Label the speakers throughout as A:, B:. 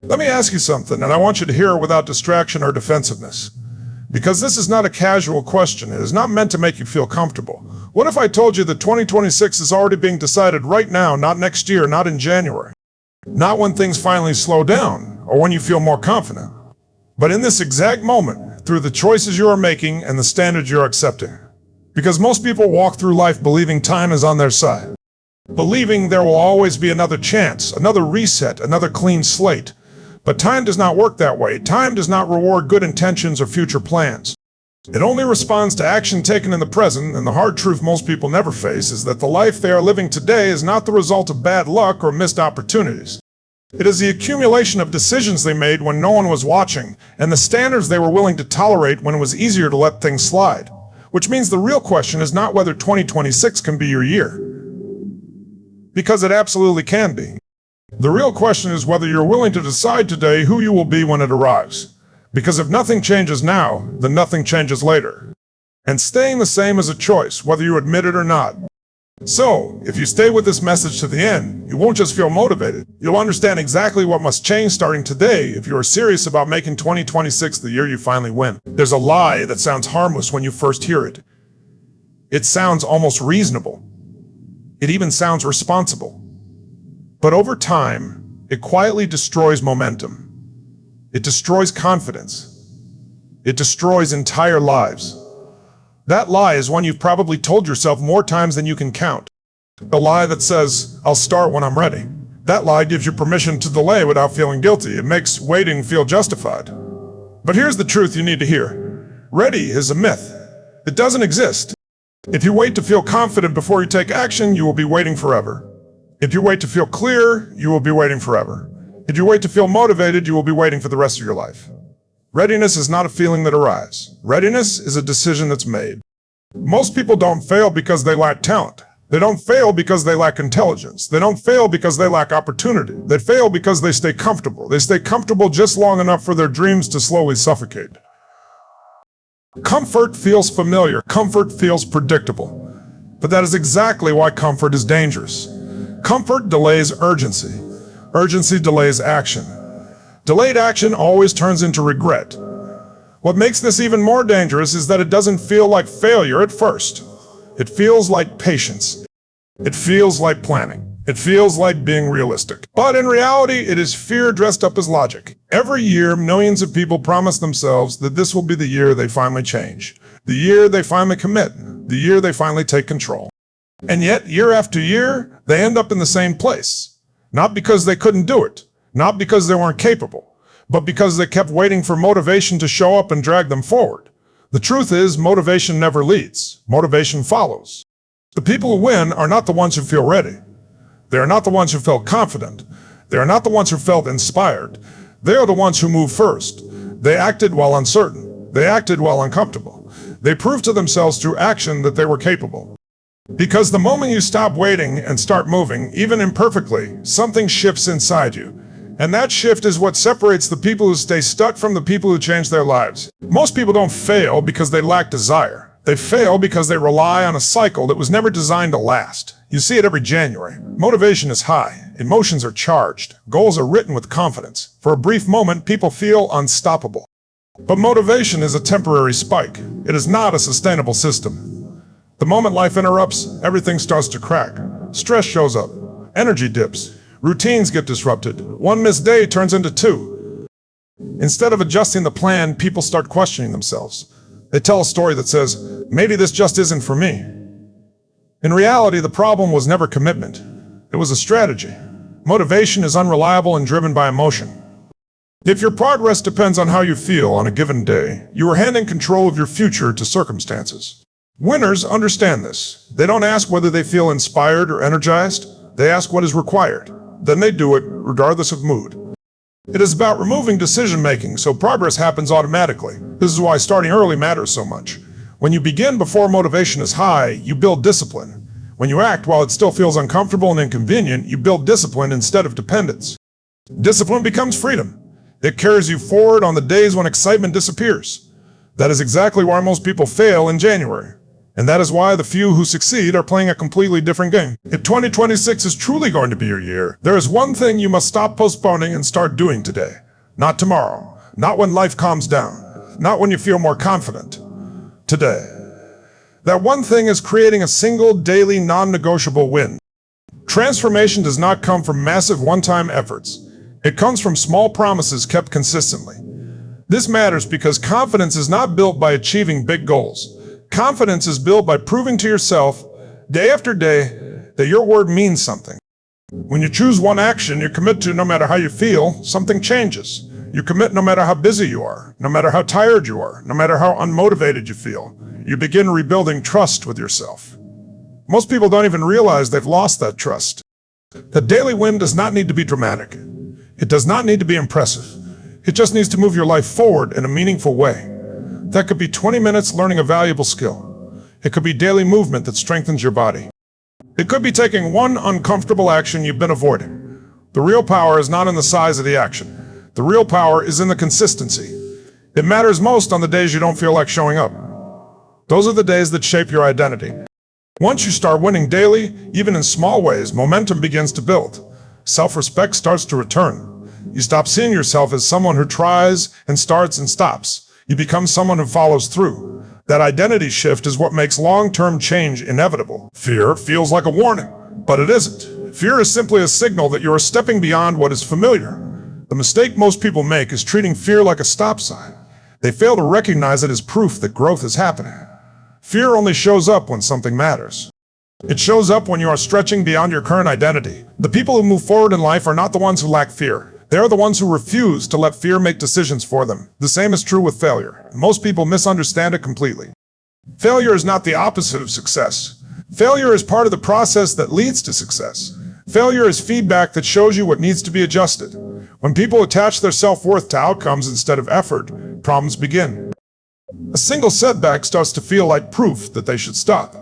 A: Let me ask you something, and I want you to hear it without distraction or defensiveness. Because this is not a casual question. It is not meant to make you feel comfortable. What if I told you that 2026 is already being decided right now, not next year, not in January? Not when things finally slow down, or when you feel more confident. But in this exact moment, through the choices you are making and the standards you're accepting. Because most people walk through life believing time is on their side. Believing there will always be another chance, another reset, another clean slate. But time does not work that way. Time does not reward good intentions or future plans. It only responds to action taken in the present, and the hard truth most people never face is that the life they are living today is not the result of bad luck or missed opportunities. It is the accumulation of decisions they made when no one was watching, and the standards they were willing to tolerate when it was easier to let things slide. Which means the real question is not whether 2026 can be your year. Because it absolutely can be. The real question is whether you're willing to decide today who you will be when it arrives. Because if nothing changes now, then nothing changes later. And staying the same is a choice, whether you admit it or not. So, if you stay with this message to the end, you won't just feel motivated. You'll understand exactly what must change starting today if you are serious about making 2026 the year you finally win. There's a lie that sounds harmless when you first hear it. It sounds almost reasonable. It even sounds responsible. But over time, it quietly destroys momentum. It destroys confidence. It destroys entire lives. That lie is one you've probably told yourself more times than you can count. The lie that says, I'll start when I'm ready. That lie gives you permission to delay without feeling guilty. It makes waiting feel justified. But here's the truth you need to hear. Ready is a myth. It doesn't exist. If you wait to feel confident before you take action, you will be waiting forever. If you wait to feel clear, you will be waiting forever. If you wait to feel motivated, you will be waiting for the rest of your life. Readiness is not a feeling that arrives. Readiness is a decision that's made. Most people don't fail because they lack talent. They don't fail because they lack intelligence. They don't fail because they lack opportunity. They fail because they stay comfortable. They stay comfortable just long enough for their dreams to slowly suffocate. Comfort feels familiar. Comfort feels predictable. But that is exactly why comfort is dangerous. Comfort delays urgency. Urgency delays action. Delayed action always turns into regret. What makes this even more dangerous is that it doesn't feel like failure at first. It feels like patience. It feels like planning. It feels like being realistic. But in reality, it is fear dressed up as logic. Every year, millions of people promise themselves that this will be the year they finally change. The year they finally commit. The year they finally take control. And yet, year after year, they end up in the same place. Not because they couldn't do it. Not because they weren't capable. But because they kept waiting for motivation to show up and drag them forward. The truth is, motivation never leads. Motivation follows. The people who win are not the ones who feel ready. They are not the ones who felt confident. They are not the ones who felt inspired. They are the ones who moved first. They acted while uncertain. They acted while uncomfortable. They proved to themselves through action that they were capable. Because the moment you stop waiting and start moving, even imperfectly, something shifts inside you. And that shift is what separates the people who stay stuck from the people who change their lives. Most people don't fail because they lack desire. They fail because they rely on a cycle that was never designed to last. You see it every January. Motivation is high. Emotions are charged. Goals are written with confidence. For a brief moment, people feel unstoppable. But motivation is a temporary spike. It is not a sustainable system. The moment life interrupts, everything starts to crack. Stress shows up. Energy dips. Routines get disrupted. One missed day turns into two. Instead of adjusting the plan, people start questioning themselves. They tell a story that says, maybe this just isn't for me. In reality, the problem was never commitment. It was a strategy. Motivation is unreliable and driven by emotion. If your progress depends on how you feel on a given day, you are handing control of your future to circumstances. Winners understand this. They don't ask whether they feel inspired or energized. They ask what is required. Then they do it, regardless of mood. It is about removing decision-making so progress happens automatically. This is why starting early matters so much. When you begin before motivation is high, you build discipline. When you act while it still feels uncomfortable and inconvenient, you build discipline instead of dependence. Discipline becomes freedom. It carries you forward on the days when excitement disappears. That is exactly why most people fail in January. And that is why the few who succeed are playing a completely different game. If 2026 is truly going to be your year, there is one thing you must stop postponing and start doing today. Not tomorrow. Not when life calms down. Not when you feel more confident. Today. That one thing is creating a single daily non-negotiable win. Transformation does not come from massive one-time efforts. It comes from small promises kept consistently. This matters because confidence is not built by achieving big goals. Confidence is built by proving to yourself, day after day, that your word means something. When you choose one action you commit to no matter how you feel, something changes. You commit no matter how busy you are, no matter how tired you are, no matter how unmotivated you feel. You begin rebuilding trust with yourself. Most people don't even realize they've lost that trust. The daily win does not need to be dramatic. It does not need to be impressive. It just needs to move your life forward in a meaningful way. That could be 20 minutes learning a valuable skill. It could be daily movement that strengthens your body. It could be taking one uncomfortable action you've been avoiding. The real power is not in the size of the action. The real power is in the consistency. It matters most on the days you don't feel like showing up. Those are the days that shape your identity. Once you start winning daily, even in small ways, momentum begins to build. Self-respect starts to return. You stop seeing yourself as someone who tries and starts and stops. You become someone who follows through. That identity shift is what makes long-term change inevitable. Fear feels like a warning, but it isn't. Fear is simply a signal that you are stepping beyond what is familiar. The mistake most people make is treating fear like a stop sign. They fail to recognize it as proof that growth is happening. Fear only shows up when something matters. It shows up when you are stretching beyond your current identity. The people who move forward in life are not the ones who lack fear. They are the ones who refuse to let fear make decisions for them. The same is true with failure. Most people misunderstand it completely. Failure is not the opposite of success. Failure is part of the process that leads to success. Failure is feedback that shows you what needs to be adjusted. When people attach their self-worth to outcomes instead of effort, problems begin. A single setback starts to feel like proof that they should stop.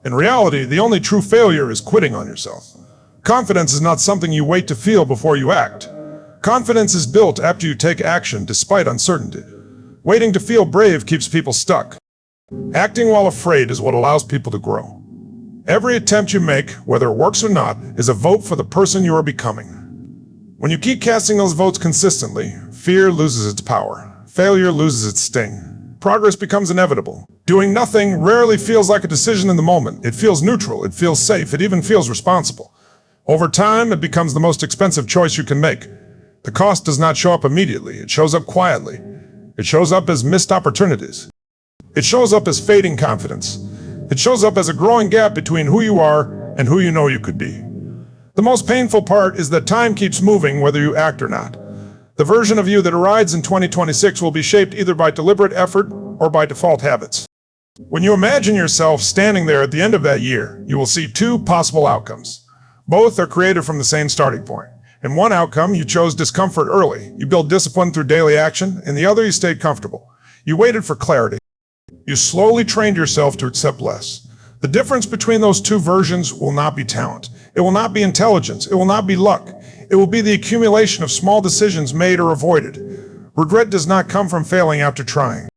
A: In reality, the only true failure is quitting on yourself. Confidence is not something you wait to feel before you act. Confidence is built after you take action despite uncertainty. Waiting to feel brave keeps people stuck. Acting while afraid is what allows people to grow. Every attempt you make, whether it works or not, is a vote for the person you are becoming. When you keep casting those votes consistently, fear loses its power. Failure loses its sting. Progress becomes inevitable. Doing nothing rarely feels like a decision in the moment. It feels neutral, it feels safe, it even feels responsible. Over time, it becomes the most expensive choice you can make. The cost does not show up immediately. It shows up quietly. It shows up as missed opportunities. It shows up as fading confidence. It shows up as a growing gap between who you are and who you know you could be. The most painful part is that time keeps moving whether you act or not. The version of you that arrives in 2026 will be shaped either by deliberate effort or by default habits. When you imagine yourself standing there at the end of that year, you will see two possible outcomes. Both are created from the same starting point. In one outcome, you chose discomfort early. You built discipline through daily action. In the other, you stayed comfortable. You waited for clarity. You slowly trained yourself to accept less. The difference between those two versions will not be talent. It will not be intelligence. It will not be luck. It will be the accumulation of small decisions made or avoided. Regret does not come from failing after trying.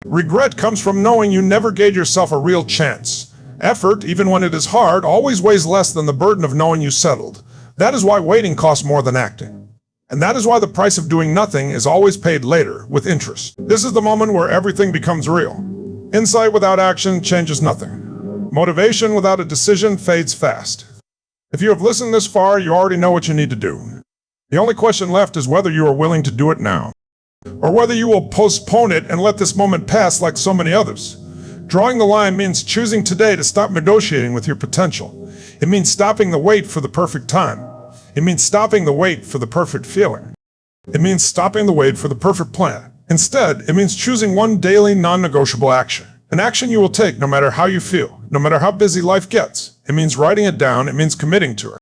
A: Regret comes from knowing you never gave yourself a real chance. Effort, even when it is hard, always weighs less than the burden of knowing you settled. That is why waiting costs more than acting. And that is why the price of doing nothing is always paid later, with interest. This is the moment where everything becomes real. Insight without action changes nothing. Motivation without a decision fades fast. If you have listened this far, you already know what you need to do. The only question left is whether you are willing to do it now, or whether you will postpone it and let this moment pass like so many others. Drawing the line means choosing today to stop negotiating with your potential. It means stopping the wait for the perfect time. It means stopping the wait for the perfect feeling. It means stopping the wait for the perfect plan. Instead, it means choosing one daily non-negotiable action. An action you will take no matter how you feel, no matter how busy life gets. It means writing it down. It means committing to it.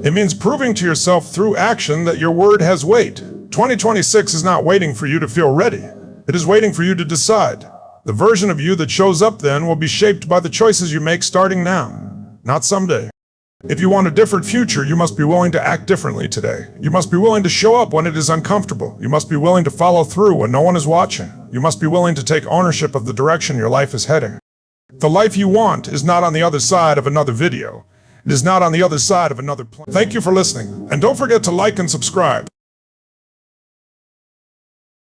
A: It means proving to yourself through action that your word has weight. 2026 is not waiting for you to feel ready. It is waiting for you to decide. The version of you that shows up then will be shaped by the choices you make starting now, not someday. If you want a different future, you must be willing to act differently today. You must be willing to show up when it is uncomfortable. You must be willing to follow through when no one is watching. You must be willing to take ownership of the direction your life is heading. The life you want is not on the other side of another video. It is not on the other side of another plan. Thank you for listening, and don't forget to like and subscribe.